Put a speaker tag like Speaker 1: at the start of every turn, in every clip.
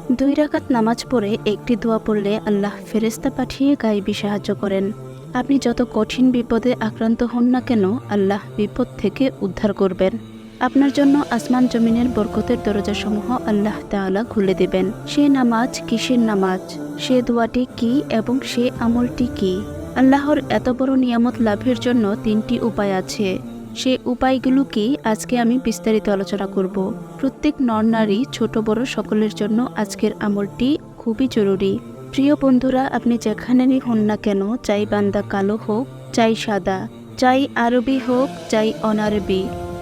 Speaker 1: 2 রাকাত নামাজ পড়ে একটি দোয়া পড়লে আল্লাহ ফেরেশতা পাঠিয়ে গায়েবী সাহায্য করেন। আপনি যত কঠিন বিপদে আক্রান্ত হন না কেন, আল্লাহ বিপদ থেকে উদ্ধার করবেন। আপনার জন্য আসমান জমিনের বরকতের দরজাসমূহ আল্লাহ তাআলা খুলে দেবেন। সে নামাজ কিসের নামাজ, সে দোয়াটি কি এবং সে আমলটি কি? আল্লাহর এত বড় নিয়ামত লাভের জন্য 3টি উপায় আছে। সে উপায়গুলো কি, আজকে আমি বিস্তারিত আলোচনা করব। প্রত্যেক নর নারী ছোট বড় সকলের জন্য আজকের আমলটি খুবই জরুরি। প্রিয় বন্ধুরা, আপনি যেখানেই হন না কেন, চাই বান্দা কালো হোক, চাই সাদা, চাই আরবি হোক, চাই অনারবি,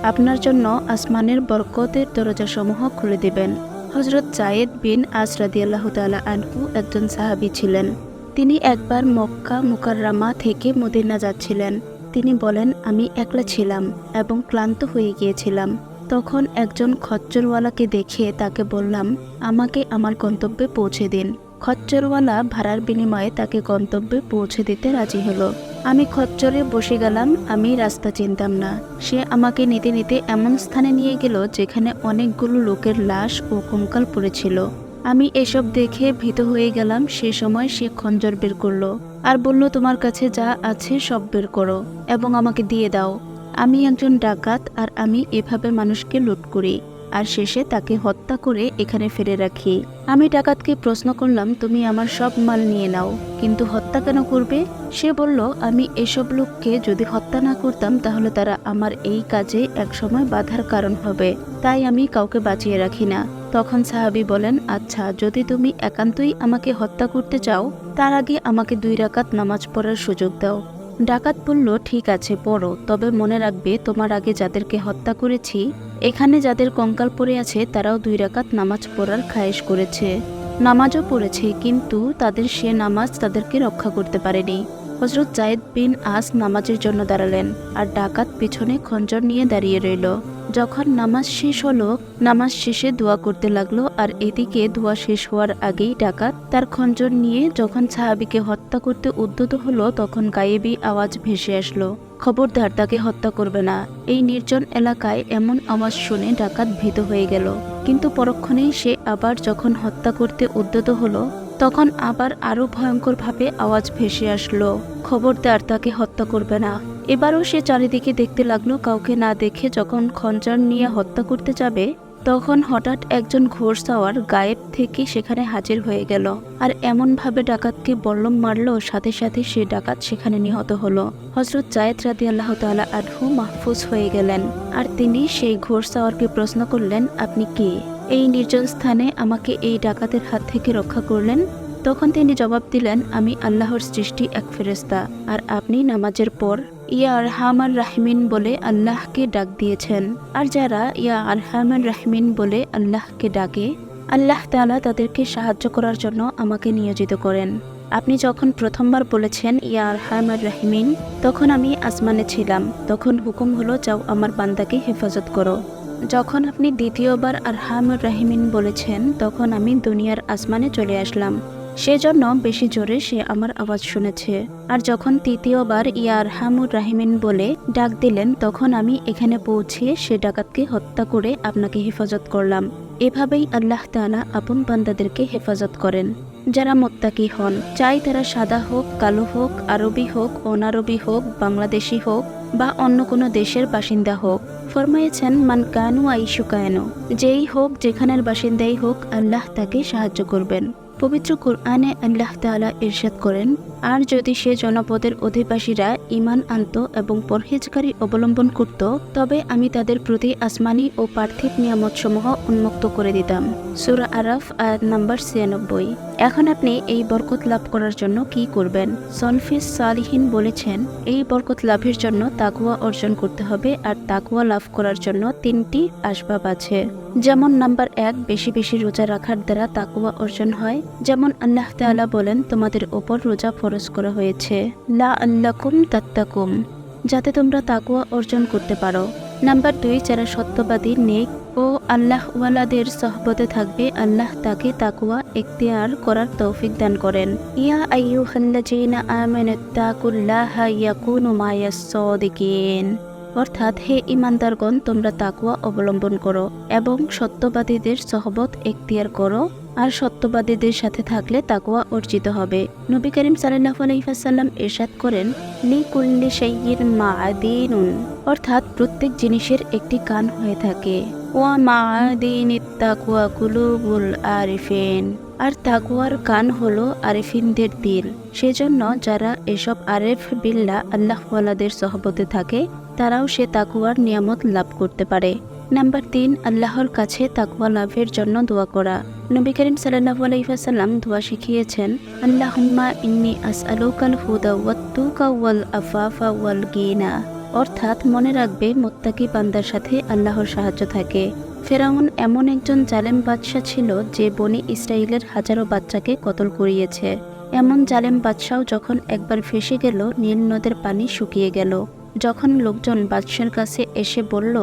Speaker 1: আপনার জন্য আসমানের বরকতের দরজাসমূহ খুলে দেবেন। হযরত যায়েদ বিন আস রাদিয়াল্লাহু তাআলা আনহু একজন সাহাবী ছিলেন। তিনি একবার মক্কা মুকাররমা থেকে মদিনা যাচ্ছিলেন। তিনি বলেন, আমি একলা ছিলাম এবং ক্লান্ত হয়ে গিয়েছিলাম। তখন একজন খচ্চরওয়ালাকে দেখে তাকে বললাম, আমাকে আমার গন্তব্যে পৌঁছে দিন। খচ্চরওয়ালা ভাড়ার বিনিময়ে তাকে গন্তব্যে পৌঁছে দিতে রাজি হলো। আমি খচ্চরে বসে গেলাম, আমি রাস্তা চিনতাম না। সে আমাকে নিতে নিতে এমন স্থানে নিয়ে গেল যেখানে অনেকগুলো লোকের লাশ ও কঙ্কাল পড়েছিল। আমি এসব দেখে ভীত হয়ে গেলাম। সে সময় সে খঞ্জর বের করলো আর বলল, তোমার কাছে যা আছে সব বের করো এবং আমাকে দিয়ে দাও। আমি একজন ডাকাত আর আমি এভাবে মানুষকে লুট করি আর শেষে তাকে হত্যা করে এখানে ফেলে রাখি। আমি ডাকাতকে প্রশ্ন করলাম, তুমি আমার সব মাল নিয়ে নাও, কিন্তু হত্যা কেন করবে? সে বলল, আমি এসব লোককে যদি হত্যা না করতাম তাহলে তারা আমার এই কাজে একসময় বাধার কারণ হবে, তাই আমি কাউকে বাঁচিয়ে রাখি না। তখন সাহাবী বলেন, আচ্ছা, যদি তুমি একান্তই আমাকে হত্যা করতে চাও, তার আগে আমাকে 2 রাকাত নামাজ পড়ার সুযোগ দাও। ডাকাত বলল, ঠিক আছে, পড়ো, তবে মনে রাখবে তোমার আগে যাদেরকে হত্যা করেছি, এখানে যাদের কঙ্কাল পড়ে আছে তারাও 2 রাকাত নামাজ পড়ার খায়েশ করেছে, নামাজও পড়েছে, কিন্তু তাদের সে নামাজ তাদেরকে রক্ষা করতে পারেনি। হযরত যায়েদ বিন আস নামাজের জন্য দাঁড়ালেন আর ডাকাত পিছনে খঞ্জর নিয়ে দাঁড়িয়ে রইল। যখন নামাজ শেষ হলো, নামাজ শেষে দোয়া করতে লাগলো, আর এদিকে দোয়া শেষ হওয়ার আগেই ডাকাত তার খঞ্জর নিয়ে যখন সাহাবীকে হত্যা করতে উদ্যত হলো, তখন গায়েবী আওয়াজ ভেসে আসলো, খবরদার, তাকে হত্যা করবে না। এই নির্জন এলাকায় এমন আওয়াজ শুনে ডাকাত ভীত হয়ে গেল, কিন্তু পরক্ষণেই সে আবার যখন হত্যা করতে উদ্যত হলো, তখন আবার আরো ভয়ঙ্করভাবে আওয়াজ ভেসে আসলো, খবরদার, তাকে হত্যা করবে না। এবারও সে চারিদিকে দেখতে লাগলো, কাউকে না দেখে যখন খঞ্জর নিয়ে হত্যা করতে যাবে, তখন হঠাৎ একজন ঘোড়সাওয়ার গায়েব থেকে সেখানে হাজির হয়ে গেল আর এমনভাবে ডাকাতকে বল্লম মারল, সাথে সাথে সে ডাকাত সেখানে নিহত হলো। হযরত যায়েদ রাদিয়াল্লাহু তাআলা আনহু মাহফুজ হয়ে গেলেন আর তিনি সেই ঘোড়সাওয়ারকে প্রশ্ন করলেন, আপনি কে? এই নির্জন স্থানে আমাকে এই ডাকাতের হাত থেকে রক্ষা করলেন? তখন তিনি জবাব দিলেন, আমি আল্লাহর সৃষ্টি এক ফেরেশতা, আর আপনি নামাজের পর ইয়া আরহামার রাহিমিন বলে আল্লাহকে ডাক দিয়েছেন। আর যারা ইয়া আরহামার রাহিমিন বলে আল্লাহকে ডাকে, আল্লাহ তাআলা তাদেরকে সাহায্য করার জন্য আমাকে নিয়োজিত করেন। আপনি যখন প্রথমবার বলেছেন ইয়া আরহামার রাহিমিন, তখন আমি আসমানে ছিলাম। তখন হুকুম হলো, যাও আমার বান্দাকে হেফাজত করো। যখন আপনি দ্বিতীয়বার আরহামুর রাহিমিন বলেছেন, তখন আমি দুনিয়ার আসমানে চলে আসলাম, সেজন্য বেশি জোরে সে আমার আওয়াজ শুনেছে। আর যখন তৃতীয়বার ইয়া আরহামুর রাহিমিন বলে ডাক দিলেন, তখন আমি এখানে পৌঁছে সে ডাকাতকে হত্যা করে আপনাকে হেফাজত করলাম। এভাবেই আল্লাহ তাআলা আপন বান্দাদেরকে হেফাজত করেন যারা মুত্তাকি হন, চাই তারা সাদা হোক, কালো হোক, আরবি হোক, অনারবি হোক, বাংলাদেশি হোক বা অন্য কোনো দেশের বাসিন্দা হোক। ফরমায়েছেন, মান কানু আইশু কায়নো, যেই হোক, যেখানের বাসিন্দাই হোক, আল্লাহ তাকে সাহায্য করবেন। পবিত্র কুরআনে আল্লাহ তাআলা ইরশাদ করেন, আর যদি সে জনপদের অধিবাসীরা ঈমান আনত এবং পরহেজগারি অবলম্বন করত, তবে আমি তাদের প্রতি আসমানি ও পার্থিব নিয়ামতসমূহ উন্মুক্ত করে দিতাম। সূরা আরাফ আয়াত নাম্বার 96। এখন আপনি এই বরকত লাভ করার জন্য কি করবেন? সলফিস সালিহিন বলেছেন, এই বরকত লাভের জন্য তাকওয়া অর্জন করতে হবে, আর তাকওয়া লাভ করার জন্য 3টি আসবাব আছে। যেমন নাম্বার 1, বেশি বেশি রোজা রাখার দ্বারা তাকওয়া অর্জন হয়। যেমন আল্লাহ তাআলা বলেন, তোমাদের ওপর রোজা ফরজ করা হয়েছে লাআল্লাকুম তাত্তাকুম, যাতে তোমরা তাকওয়া অর্জন করতে পারো। নাম্বার 2, যারা সত্যবাদী, নেক ও আল্লাহওয়ালাদের সহবতে থাকবে, আল্লাহ তাকে তাকওয়া ইখতিয়ার করার তৌফিক দান করেন। ইয়া আইয়ুহাল্লাযীনা আমানুত্তাকুল্লাহা ইয়াকুনু মা'আস সাদিকিন, অর্থাৎ হে ঈমানদারগণ, তোমরা তাকওয়া অবলম্বন করো এবং সত্যবাদীদের সহবত ইখতিয়ার করো, আর সত্যবাদীদের সাথে থাকলে তাকওয়া অর্জিত হবে। নবী করিম সাল্লাল্লাহু আলাইহি ওয়াসাল্লাম ইরশাদ করেন, লিকুল্লি শাইইন মাআদিনুন, অর্থাৎ প্রত্যেক জিনিসের একটি কান হয়ে থাকে। ওয়া মাআদিনিত তাকওয়া কুলুবুল আরিফিন, আর তাকওয়ার কান হলো আরিফিনদের দিল। সেজন্য যারা এসব আরেফ বিল্লাহ আল্লাহওয়ালাদের সহবতে থাকে তারাও সে তাকওয়ার নিয়ামত লাভ করতে পারে। নাম্বার 3, আল্লাহর কাছে তাকওয়া লাভের জন্য দোয়া করা। নবী করিম সাল্লাল্লাহু আলাইহি ওয়াসাল্লাম দোয়া শিখিয়েছেন, আল্লাহুম্মা ইন্নী আসআলুকাল হুদা ওয়াত তুকা ওয়াল আফাফা ওয়াল গিনা, অর্থাৎ মনে রাখবে মুত্তাকি বান্দার সাথে আল্লাহর সাহায্য থাকে। ফেরাউন এমন একজন জালেম বাদশাহ ছিল যে বনি ইসরায়েলের হাজারো বাচ্চাকে কতল করিয়েছে। এমন জালেম বাদশাও যখন একবার ফেঁসে গেল, নীল নদের পানি শুকিয়ে গেল। যখন লোকজন বাদশার কাছে এসে বলল,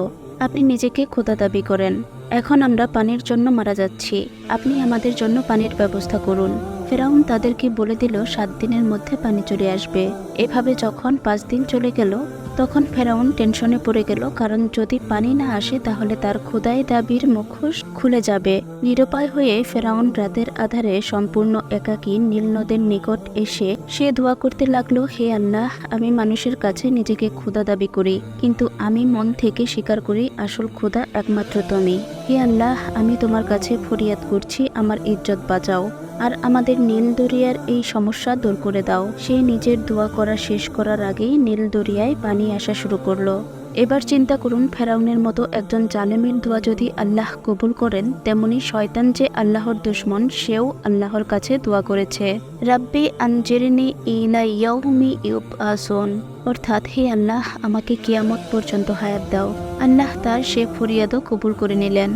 Speaker 1: আপনি নিজেকে খোদা দাবি করেন, এখন আমরা পানির জন্য মারা যাচ্ছি, আপনি আমাদের জন্য পানির ব্যবস্থা করুন। ফেরাউন তাদেরকে বলে দিল 7 দিনের মধ্যে পানি চলে আসবে। এভাবে যখন 5 দিন চলে গেল তখন ফেরাউন টেনশনে পড়ে গেল, কারণ যদি পানি না আসে তাহলে তার খোদাই দাবির মুখোশ খুলে যাবে। নিরুপায় হয়ে ফেরাউন রাতের আধারে সম্পূর্ণ একাকী নীল নদের নিকট এসে সে দোয়া করতে লাগলো, হে আল্লাহ, আমি মানুষের কাছে নিজেকে খোদা দাবি করি, কিন্তু আমি মন থেকে স্বীকার করি আসল খোদা একমাত্র তুমি। হে আল্লাহ, আমি তোমার কাছে ফরিয়াদ করছি, আমার ইজ্জত বাঁচাও আর আমাদের নীল দরিয়ার এই সমস্যা দূর করে দাও। সে নিজের দোয়া করা শেষ করার আগেই নীল দরিয়ায় পানি আসা শুরু করলো। এবার চিন্তা করুন, ফেরাউনের মতো একজন জালেমের দোয়া যদি আল্লাহ কবুল করেন, তেমনি শয়তান যে আল্লাহর দুশমন সেও আল্লাহর কাছে দোয়া করেছে, রাব্বি আনজিরনি ইলা ইয়াউমি ইউবআসুন, অর্থাৎ হে আল্লাহ, আমাকে কিয়ামত পর্যন্ত হায়াত দাও। আল্লাহ তার সে ফরিয়াদও কবুল করে নিলেন।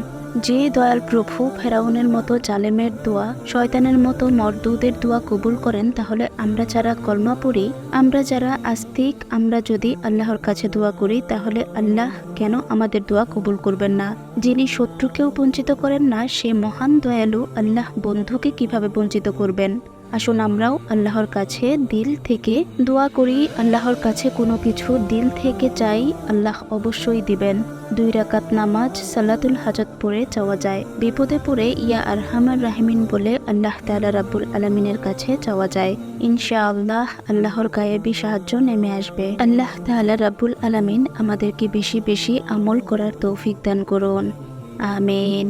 Speaker 1: যে দয়াল প্রভু ফেরাউনের মতো জালেমের দোয়া, শয়তানের মতো মরদুদের দোয়া কবুল করেন, তাহলে আমরা যারা কলমা পড়ি, আমরা যারা আস্তিক, আমরা যদি আল্লাহর কাছে দোয়া করি তাহলে আল্লাহ কেন আমাদের দোয়া কবুল করবেন না? যিনি শত্রুকেও বঞ্চিত করেন না, সে মহান দয়ালু আল্লাহ বন্ধুকে কিভাবে বঞ্চিত করবেন? আসুন আমরাও আল্লাহর কাছে দিল থেকে দোয়া করি, আল্লাহর কাছে কোনো কিছু দিল থেকে চাই, আল্লাহ অবশ্যই দিবেন। 2 রাকাত নামাজ সালাতুল হাজত পড়ে চাওয়া যায়। বিপদে পড়ে ইয়া আরহামার রাহিমিন বলে আল্লাহ তাআলা রাব্বুল আলামিনের কাছে চাওয়া যায়। ইনশাআল্লাহ আল্লাহর গায়েবী সাহায্য নেমে আসবে। আল্লাহ তাআলা রাব্বুল আলামিন আমাদেরকে বেশি বেশি আমল করার তৌফিক দান করুন, আমিন।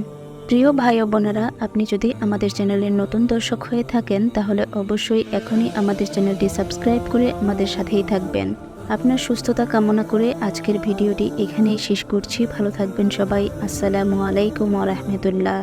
Speaker 1: প্রিয় ভাই ও বোনেরা, আপনি যদি আমাদের চ্যানেলের নতুন দর্শক হয়ে থাকেন তাহলে অবশ্যই এখনই আমাদের চ্যানেলটি সাবস্ক্রাইব করে আমাদের সাথেই থাকবেন। আপনার সুস্থতা কামনা করে আজকের ভিডিওটি এখানেই শেষ করছি। ভালো থাকবেন সবাই। আসসালামু আলাইকুম ওয়া রাহমাতুল্লাহ।